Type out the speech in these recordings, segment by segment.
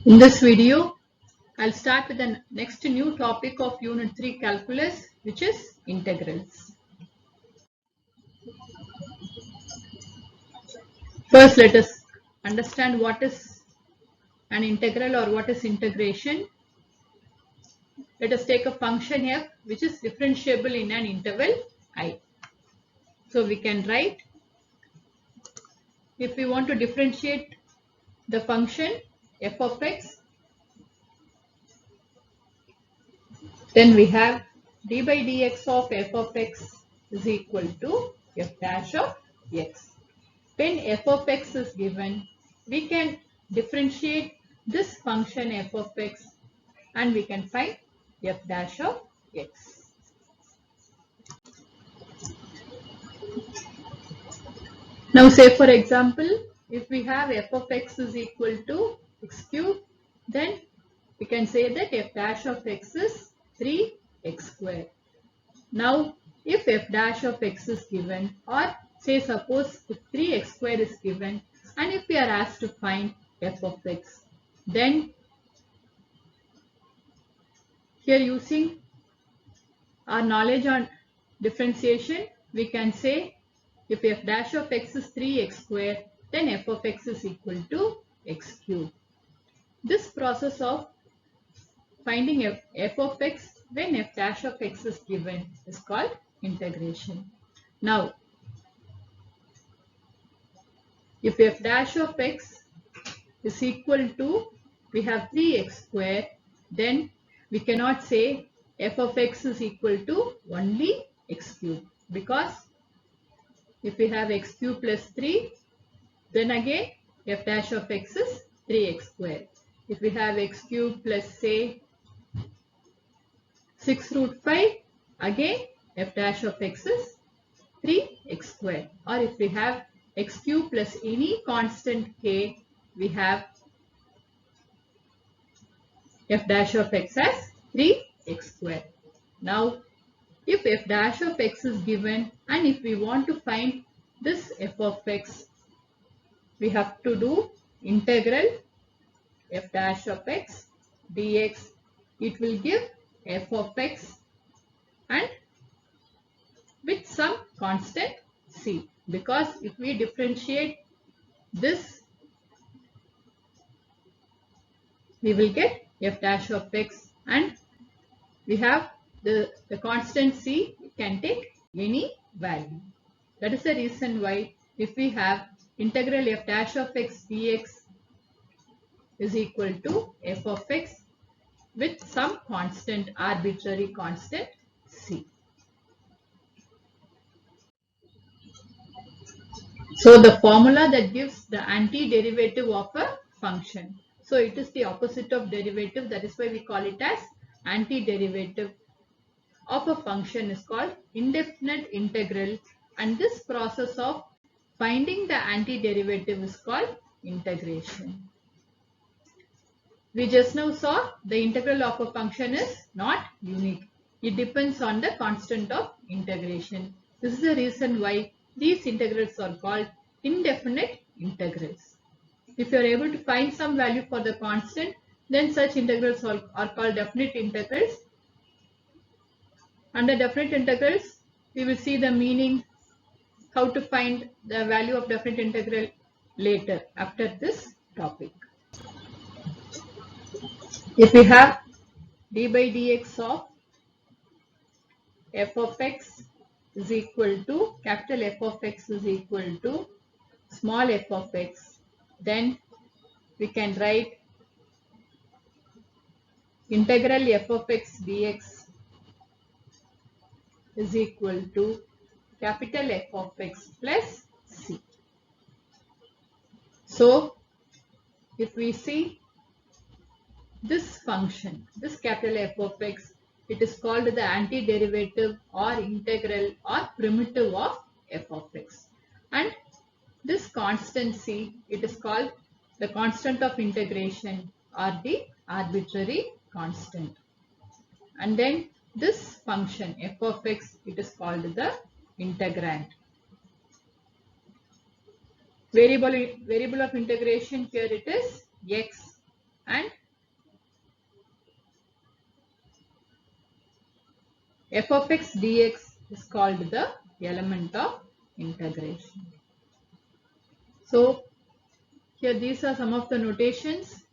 In this video, I'll start with the next new topic of Unit 3 Calculus, which is integrals. First, let us understand what is an integral or what is integration. Let us take a function f which is differentiable in an interval I. So we can write, if we want to differentiate the function f of x, then we have d by dx of f of x is equal to f dash of x. When f of x is given, we can differentiate this function f of x and we can find f dash of x. Now say for example, if we have f of x is equal to x cube, then we can say that f dash of x is 3x squared. Now if f dash of x is given, or say suppose if 3x squared is given, and if we are asked to find f of x, then here using our knowledge on differentiation, we can say if f dash of x is 3x squared, then f of x is equal to x cube. This process of finding f of x when f dash of x is given is called integration. Now, if f dash of x is equal to, we have 3x squared, then we cannot say f of x is equal to only x cube, because if we have x cube plus 3, then again f dash of x is 3x squared. If we have x cube plus say 6 root 5, again f dash of x is 3x squared. Or if we have x cube plus any constant k, we have f dash of x as 3x squared. Now, if f dash of x is given and if we want to find this f of x, we have to do integral f dash of x dx. It will give f of x and with some constant c, because if we differentiate this, we will get f dash of x and we have the constant c can take any value. That is the reason why if we have integral f dash of x dx is equal to f of x with some constant, arbitrary constant c. So the formula that gives the antiderivative of a function. So it is the opposite of derivative, that is why we call it as antiderivative of a function is called indefinite integral, and this process of finding the antiderivative is called integration. We just now saw the integral of a function is not unique. It depends on the constant of integration. This is the reason why these integrals are called indefinite integrals. If you are able to find some value for the constant, then such integrals are called definite integrals. Under definite integrals, we will see the meaning, how to find the value of definite integral later after this topic. If we have d by dx of f of x is equal to, capital F of x is equal to small f of x, then we can write integral f of x dx is equal to capital F of x plus c. So, if we see this function, this capital F of x, it is called the antiderivative or integral or primitive of f of x. And this constant c, it is called the constant of integration or the arbitrary constant. And then this function f of x, it is called the integrand. Variable of integration, here it is x, and f of x dx is called the element of integration. So here these are some of the notations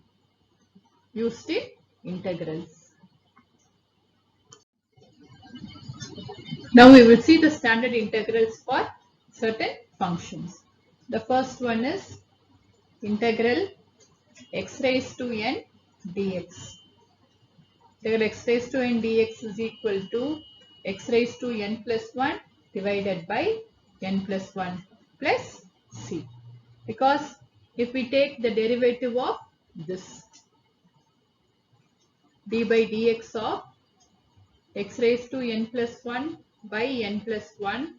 used in integrals. Now we will see the standard integrals for certain functions. The first one is integral x raised to n dx. Integral x raised to n dx is equal to x raised to n plus 1 divided by n plus 1 plus c. Because if we take the derivative of this d by dx of x raised to n plus 1 by n plus 1,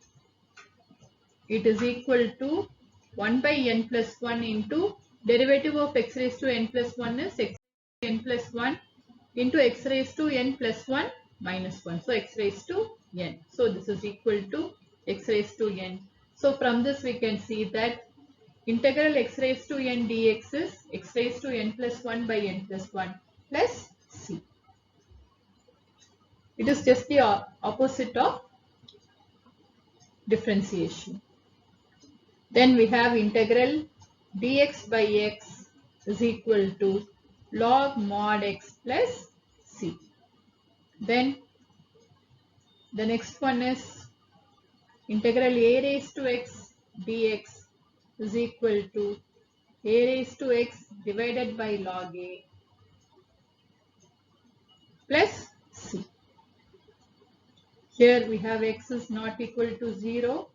it is equal to 1 by n plus 1 into derivative of x raised to n plus 1 is x n plus 1 into x raised to n plus 1 minus 1. So x raised to n. So this is equal to x raised to n. So from this we can see that integral x raised to n dx is x raised to n plus 1 by n plus 1 plus c. It is just the opposite of differentiation. Then we have integral dx by x is equal to log mod x plus c. Then the next one is integral a raised to x dx is equal to a raised to x divided by log a plus c. Here we have x is not equal to 0,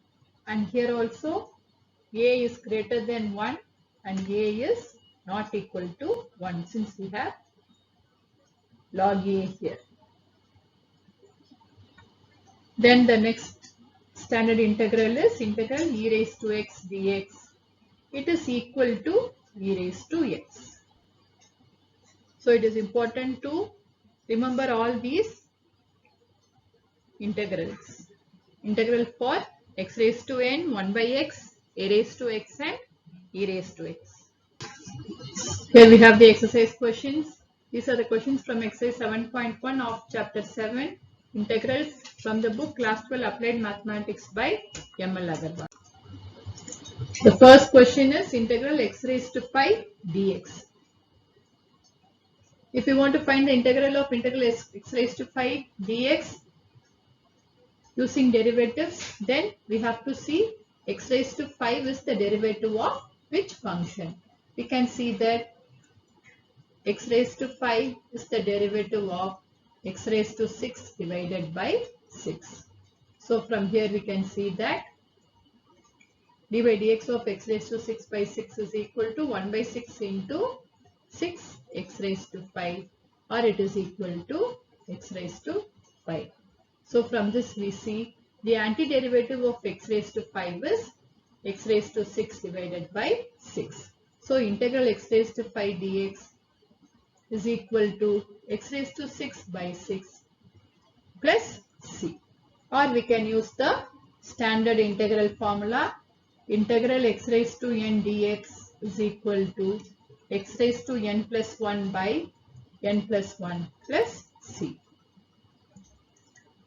and here also a is greater than 1 and a is not equal to 1, since we have log a here. Then the next standard integral is integral e raised to x dx. It is equal to e raised to x. So it is important to remember all these integrals. Integral for x raised to n, 1 by x, a raised to x and e raised to x. Here we have the exercise questions. These are the questions from exercise 7.1 of chapter 7, integrals, from the book Class 12 Applied Mathematics by M.L. Agarwal. The first question is integral x raised to pi dx. If you want to find the integral of integral x raised to pi dx using derivatives, then we have to see x raised to 5 is the derivative of which function. We can see that x raised to 5 is the derivative of x raised to 6 divided by 6. So from here we can see that d by dx of x raised to 6 by 6 is equal to 1 by 6 into 6 x raised to 5, or it is equal to x raised to 5. So from this we see the antiderivative of x raised to 5 is x raised to 6 divided by 6. So integral x raised to 5 dx is equal to x raised to 6 by 6 plus c. Or we can use the standard integral formula. Integral x raised to n dx is equal to x raised to n plus 1 by n plus 1 plus c.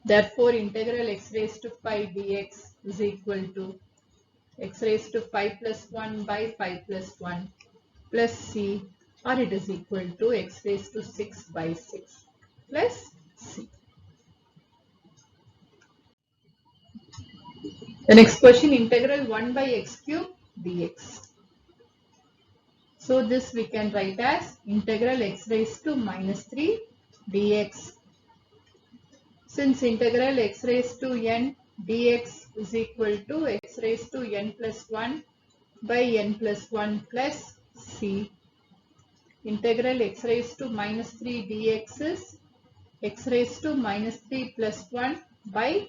Therefore, integral x raised to 5 dx is equal to x raised to 5 plus 1 by 5 plus 1 plus c, or it is equal to x raised to 6 by 6 plus c. The next question, integral 1 by x cube dx. So this we can write as integral x raised to minus 3 dx. Since integral x raised to n dx is equal to x raised to n plus 1 by n plus 1 plus c, integral x raised to minus 3 dx is x raised to minus 3 plus 1 by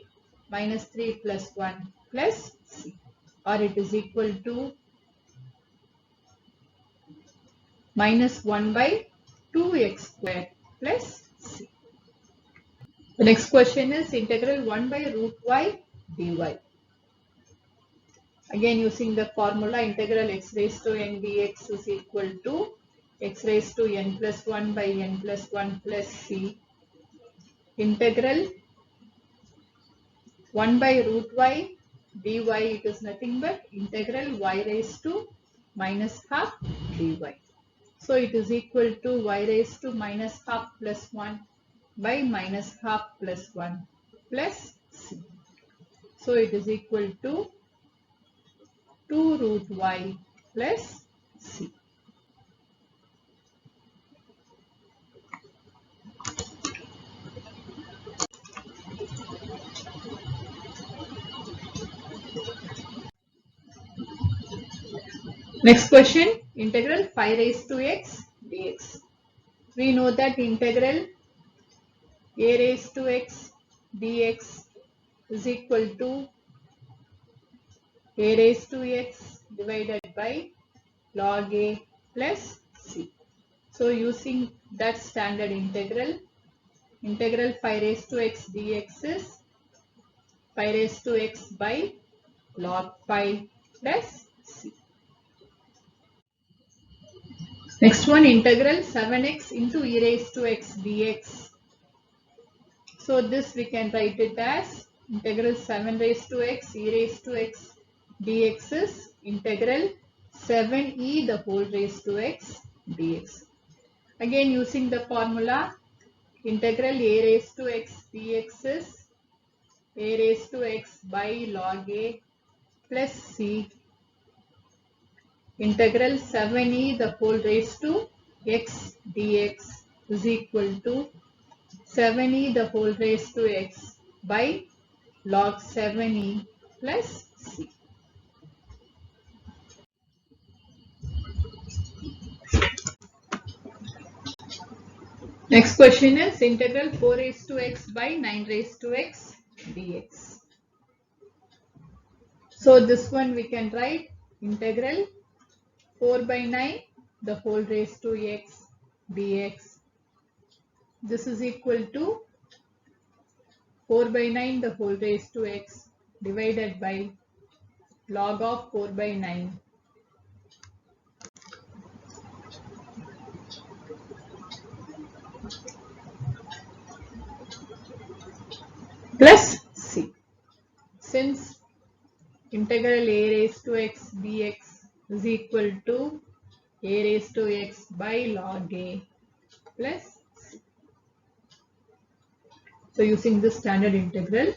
minus 3 plus 1 plus c, or it is equal to minus 1 by 2x squared plus c. The next question is integral 1 by root y dy. Again using the formula, integral x raised to n dx is equal to x raised to n plus 1 by n plus 1 plus c integral 1 by root y dy, it is nothing but integral y raised to minus half dy. So it is equal to y raised to minus half plus 1 by minus half plus 1 plus c. So it is equal to 2 root y plus c. Next question, integral 5 raised to x dx. We know that integral a raised to x dx is equal to a raised to x divided by log a plus c. So using that standard integral, integral 5 raised to x dx is 5 raised to x by log 5 plus c. Next one, integral 7x into e raised to x dx. So this we can write it as integral 7 raised to x e raised to x dx is integral 7e the whole raised to x dx. Again using the formula, integral a raised to x dx is a raised to x by log a plus c integral 7e the whole raised to x dx is equal to 7e the whole raised to x by log 7e plus c. Next question is integral 4 raised to x by 9 raised to x dx. So this one we can write integral 4 by 9 the whole raised to x dx. This is equal to 4 by 9 the whole raised to x divided by log of 4 by 9 plus c. Since integral a raised to x dx is equal to a raised to x by log a plus c. So using this standard integral,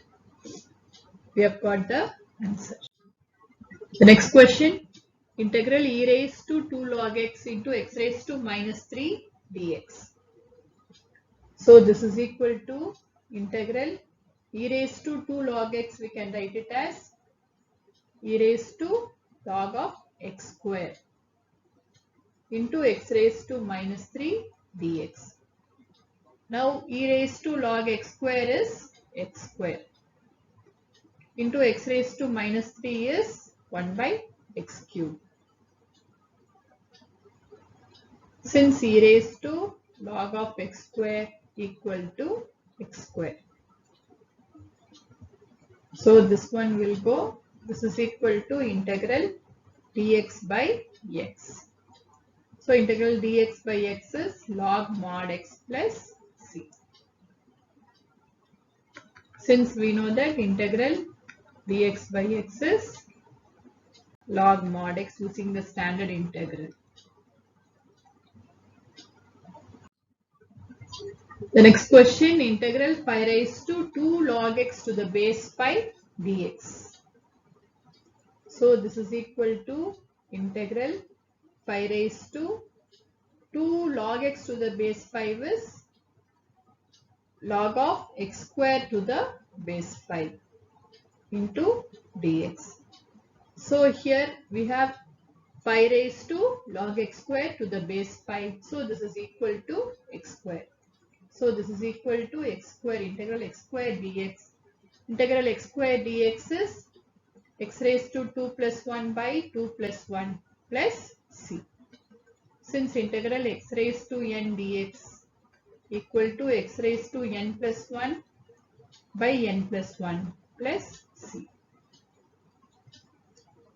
we have got the answer. The next question, integral e raised to 2 log x into x raised to minus 3 dx. So this is equal to integral e raised to 2 log x, we can write it as e raised to log of x square into x raised to minus 3 dx. Now e raised to log x square is x square into x raised to minus 3 is 1 by x cube. Since e raised to log of x square equal to x square. So this one will go, this is equal to integral dx by x. So integral dx by x is log mod x plus c. Since we know that integral dx by x is log mod x using the standard integral. The next question, integral 5 raised to 2 log x to the base 5 dx. So this is equal to integral 5 raised to 2 log x to the base 5 is log of x square to the base 5 into dx. So here we have 5 raised to log x square to the base 5. So this is equal to x square. So this is equal to x square integral x square dx. Integral x square dx is x raised to 2 plus 1 by 2 plus 1 plus c. Since integral x raised to n dx equal to x raised to n plus 1 by n plus 1 plus c.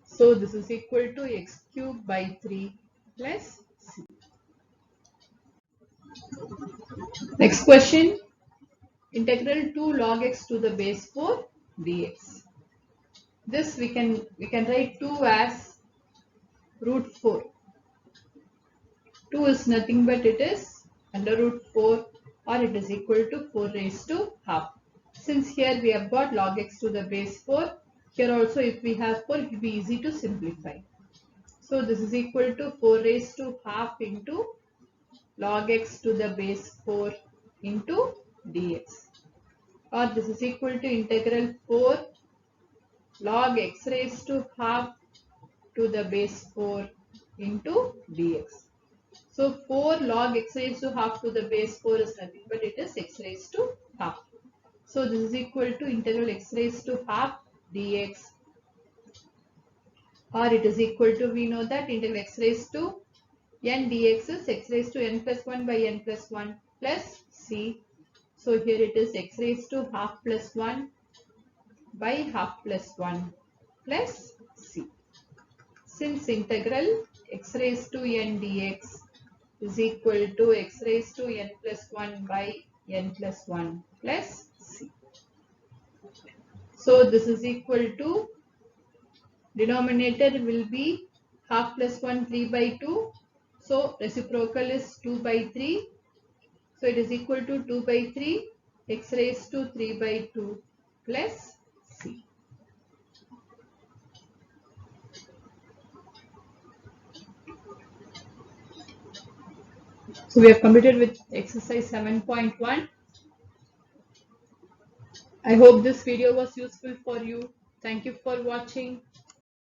So this is equal to x cube by 3 plus c. Next question, integral 2 log x to the base 4 dx. This we can write 2 as root 4. 2 is nothing but it is under root 4, or it is equal to 4 raised to half. Since here we have got log x to the base 4, here also if we have 4 it will be easy to simplify. So this is equal to 4 raised to half into log x to the base 4 into dx, or this is equal to integral 4 log x raised to half to the base 4 into dx. So 4 log x raised to half to the base 4 is nothing but it is x raised to half. So this is equal to integral x raised to half dx, or it is equal to, we know that integral x raised to n dx is x raised to n plus 1 by n plus 1 plus c. So here it is x raised to half plus 1 by half plus 1 plus c. Since integral x raised to n dx is equal to x raised to n plus 1 by n plus 1 plus c. So this is equal to, denominator will be half plus 1 3 by 2. So reciprocal is 2 by 3. So it is equal to 2 by 3 x raised to 3 by 2 plus c. So we have completed with exercise 7.1. I hope this video was useful for you. Thank you for watching.